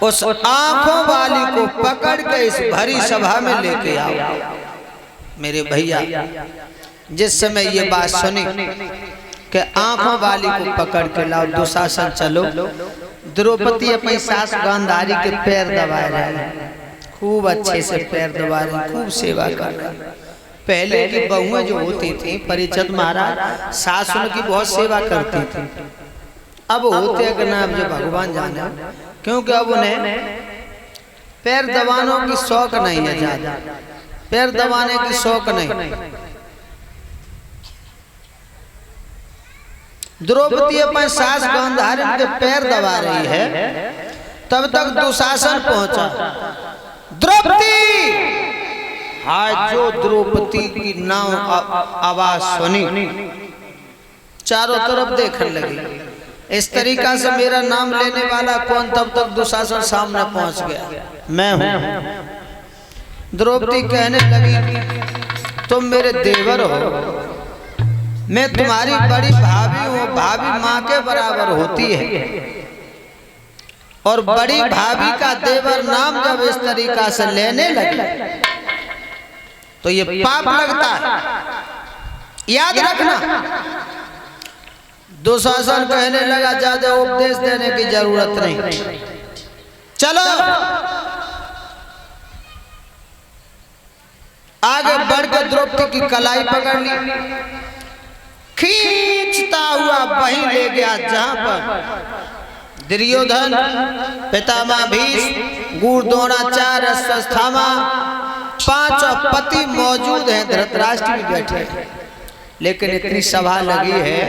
उस आंखों वाली को पकड़ के इस भरी सभा में लेके आओ। मेरे भैया जिस समय ये बात सुनी कि आंखों वाली को पकड़ के लाओ, दुशासन चलो। द्रौपदी अपनी सास गांधारी के पैर दबा रहे हैं, खूब अच्छे से पैर दबा रहे, खूब सेवा कर रहे। पहले की बहुएं जो होती थी, परिचित महाराज सास उनकी बहुत सेवा करती थी। अब होते हैं कि ना, अब जो भगवान जाने, क्योंकि अब उन्हें पैर दबाने की शौक नहीं है, ज्यादा पैर दबाने की शौक नहीं। द्रौपदी अपने सास गांधारी के पैर दबा रही है, तब तक दुशासन पहुंचा। द्रौपदी, हाय जो द्रौपदी की नाम आवाज सुनी, चारों तरफ देखने लगी। इस तरीका से मेरा नाम लेने वाला कौन? तब तक दुशासन सामने पहुंच गया, मैं हूं। द्रौपदी कहने लगी, तुम मेरे देवर हो, मैं तुम्हारी बड़ी भाभी हूँ। भाभी माँ के बराबर होती है, और बड़ी भाभी का देवर नाम जब इस तरीका से लेने लगे तो ये पाप लगता है, याद रखना। दुशासन कहने लगा, ज्यादा उपदेश देने की जरूरत नहीं, चलो आगे बढ़कर द्रौपदी की कलाई पकड़ ली, खींचता हुआ वहीं ले गया जहां पर दुर्योधन, पितामह भीष्म, गुरु द्रोणाचार्य, अश्वत्थामा, पांचों पति मौजूद हैं, धृतराष्ट्र भी बैठे। लेकिन इतनी सभा लगी है,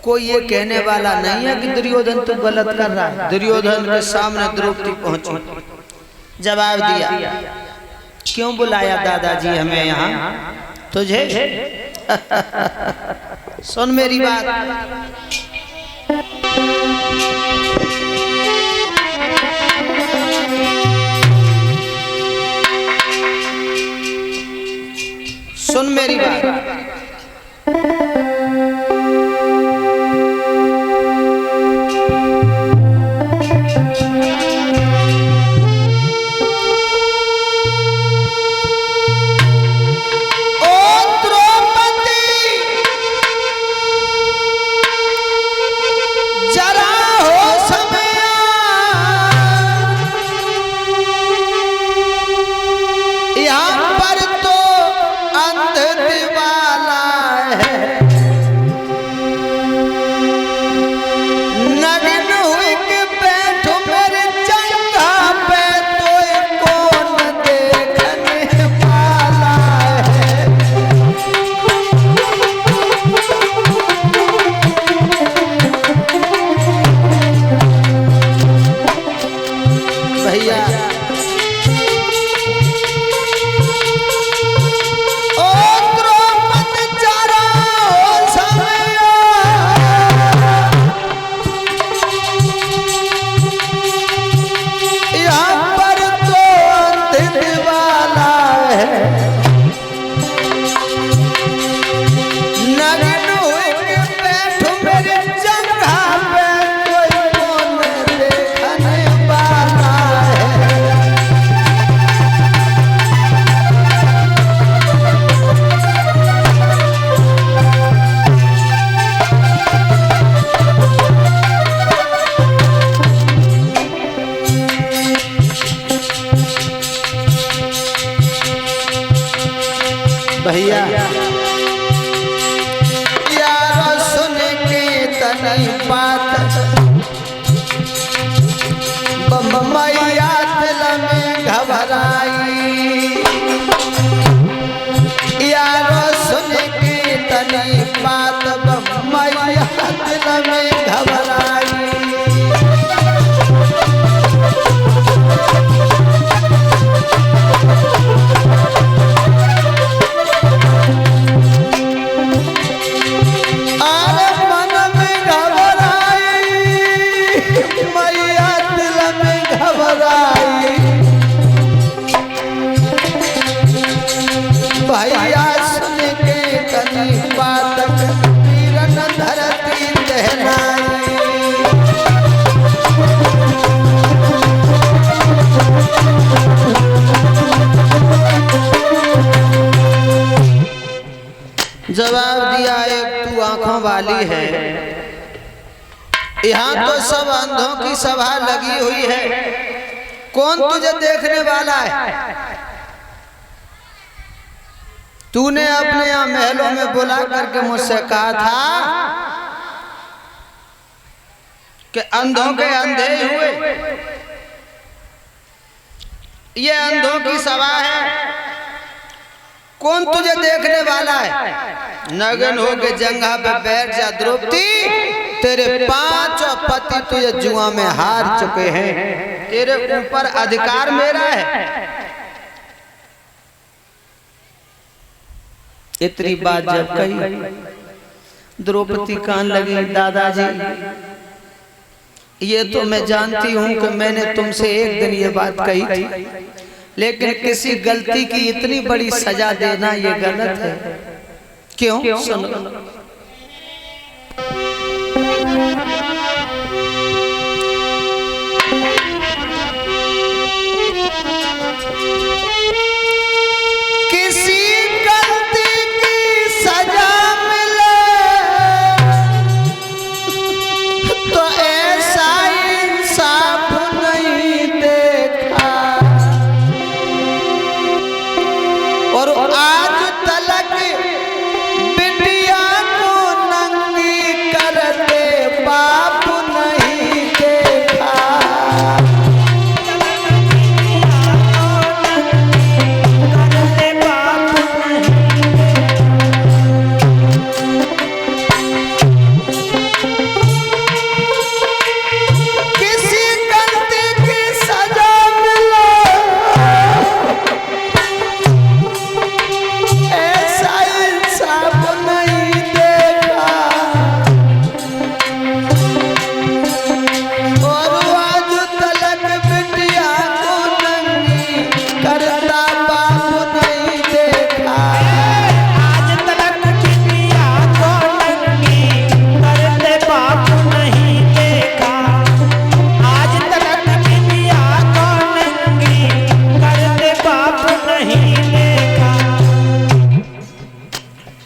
कोई ये कहने वाला नहीं है कि दुर्योधन तो गलत कर रहा है। दुर्योधन के सामने द्रौपदी पहुंची, जवाब दिया, क्यों बुलाया दादाजी हमें यहाँ तुझे? सुन मेरी बात, सुन मेरी बात। वाली है, यहाँ तो सब अंधों की सभा लगी हुई है, कौन तुझे देखने वाला है? तूने अपने यहाँ महलों में बुला करके मुझसे कहा था कि अंधों के अंधे हुए, ये अंधों की सभा है, कौन तुझे देखने वाला है? नग्न होके जंघा पे बैठ जा द्रौपदी, तेरे 5 पति तुझे जुआ में हार चुके हैं, तेरे ऊपर अधिकार मेरा है। इतनी बात जब कही द्रौपदी कान लगी, दादाजी ये तो मैं जानती हूं कि मैंने तुमसे एक दिन ये बात कही थी, लेकिन किसी गलती की इतनी बड़ी सजा देना ये गलत है। क्यों? सुनो।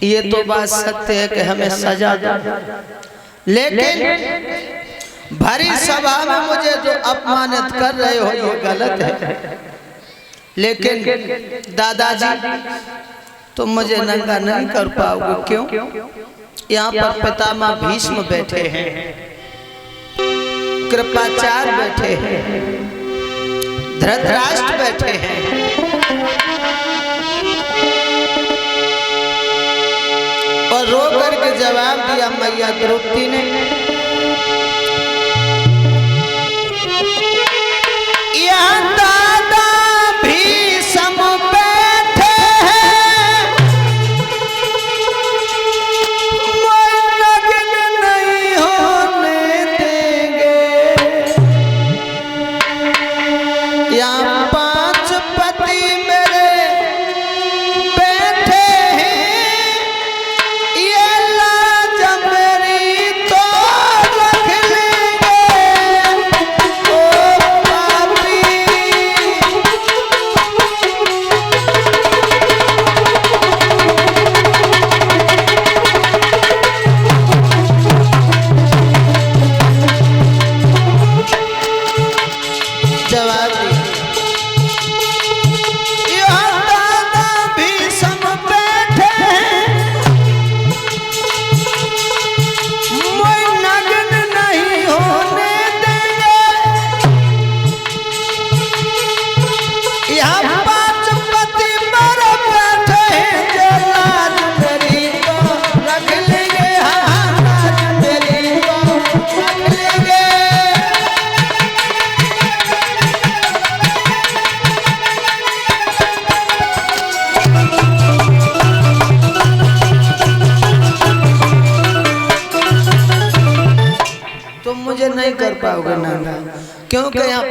ये तो बात सत्य है कि हमें सजा दो, लेकिन भरी सभा में मुझे जो अपमानित कर रहे हो ये गलत है। लेकिन दादाजी तुम मुझे नंगा नहीं कर पाओगे। क्यों? यहाँ पर पितामह भीष्म बैठे हैं, कृपाचार्य बैठे हैं, धृतराष्ट्र बैठे हैं, और रो करके जवाब दिया मैया द्रौपदी ने, यहाँ दादा भीष्म बैठे हैं, कोई नग्न नहीं होने देंगे। यहाँ 5 पति मेरे बैठे हैं, ये लाज मेरी तो रख लेंगे। ओ पापी, जवाब दी, यहाँ दादा भीष्म बैठे हैं, मैं नग्न नहीं होने देंगे। यहाँ 5 पति मेरे बैठे हैं, जो लाज मेरी को रख लेंगे। हाँ, लाज मेरी को रख लेंगे। तुम मुझे नहीं कर पाओगे नंगा, क्योंकि यहाँ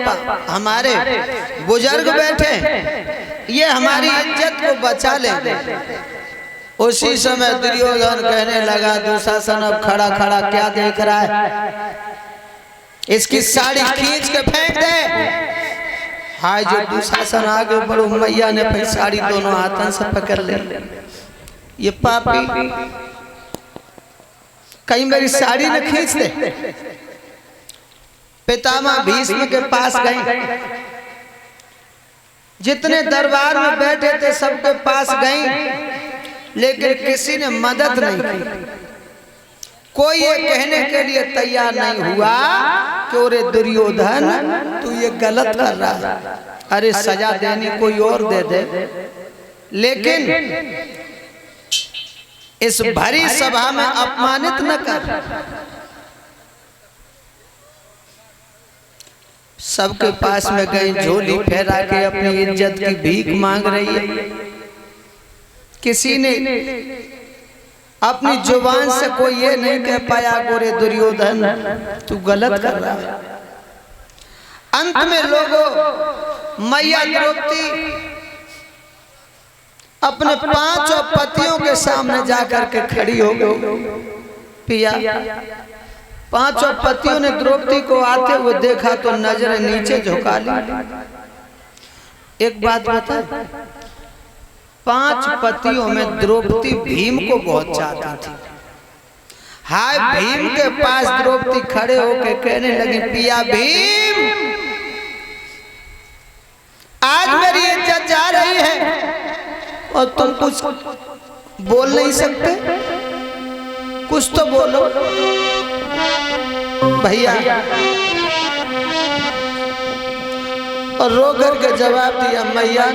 हमारे बुजुर्ग बैठे, ये हमारी इज्जत को बचा लेंगे। उसी समय दुर्योधन कहने लगा, दुशासन अब खड़ा खड़ा क्या देख रहा है, इसकी साड़ी खींच के फेंक दे। हाय जो दुशासन आगे बढ़ो, मैया ने फिर साड़ी दोनों हाथों से पकड़ ले। ये पापी कहीं मेरी साड़ी न खींच दे। पितामह भीष्म के पास गई, जितने दरबार में बैठे थे सबके पास गई, लेकिन किसी ने मदद नहीं की। कोई ये कहने के लिए तैयार नहीं हुआ कि अरे दुर्योधन तू ये गलत कर रहा है, अरे सजा देनी कोई और दे दे। लेकिन इस भरी सभा में अपमानित न कर। सबके पास में गई, झोली फहरा के अपनी इज्जत की भीख मांग रही है। किसी ने अपनी जुबान से कोई ये नहीं कह पाया गोरे दुर्योधन तू गलत कर रहा है। अंत में लोगों मैया द्रौपदी अपने 5 पतियों के सामने जाकर के खड़ी हो गई। पिया 5 पतियों ने द्रौपदी को आते हुए देखा तो नजर नीचे झुका ली। एक बात बता, 5 पतियों में द्रौपदी भीम को बहुत चाहती थी। हाय भीम के पास द्रौपदी खड़े होके कहने लगी, पिया भीम आज मेरी इज्जत जा रही है और तुम कुछ बोल नहीं सकते, कुछ तो बोलो। भैया और रो करके जवाब दिया, मैया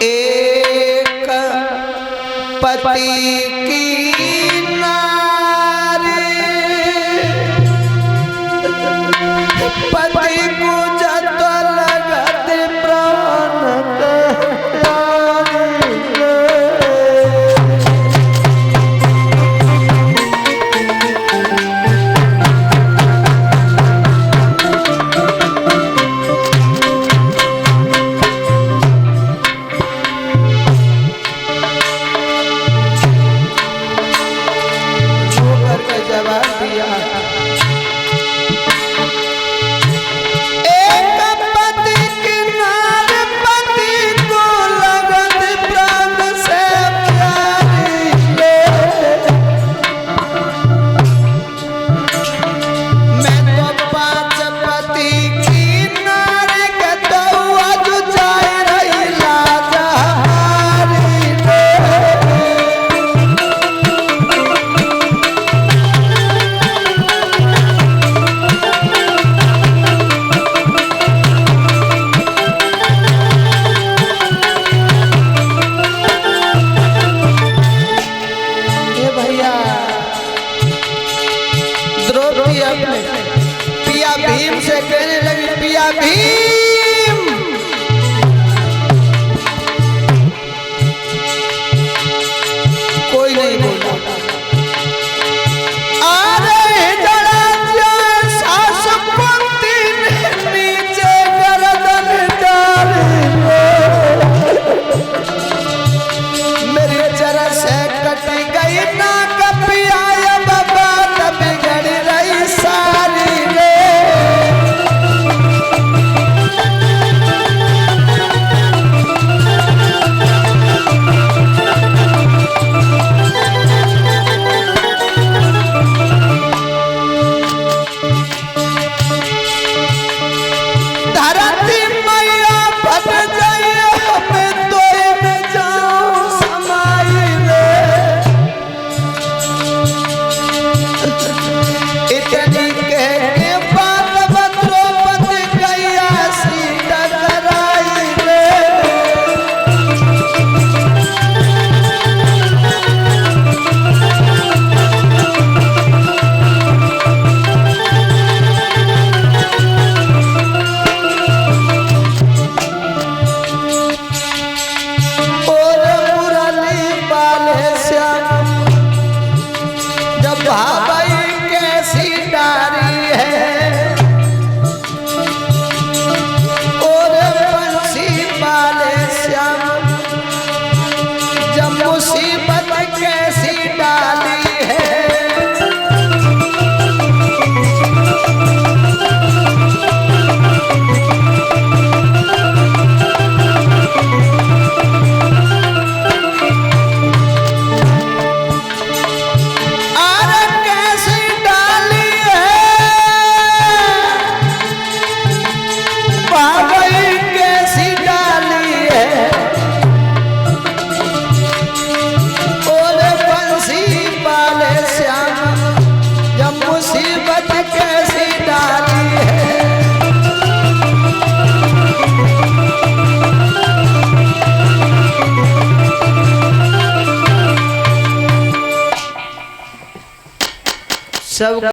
एक पति की नारी पति को जत लगत प्राण पिया भीम से कहने लगी, पिया भीम कोई नहीं बोला। अरे जड़ा सास पंक्ति नीचे गर्दन डाली मेरी जरा से कट गई ना कपिया बाबा बिगड़ रही सारी रे। सब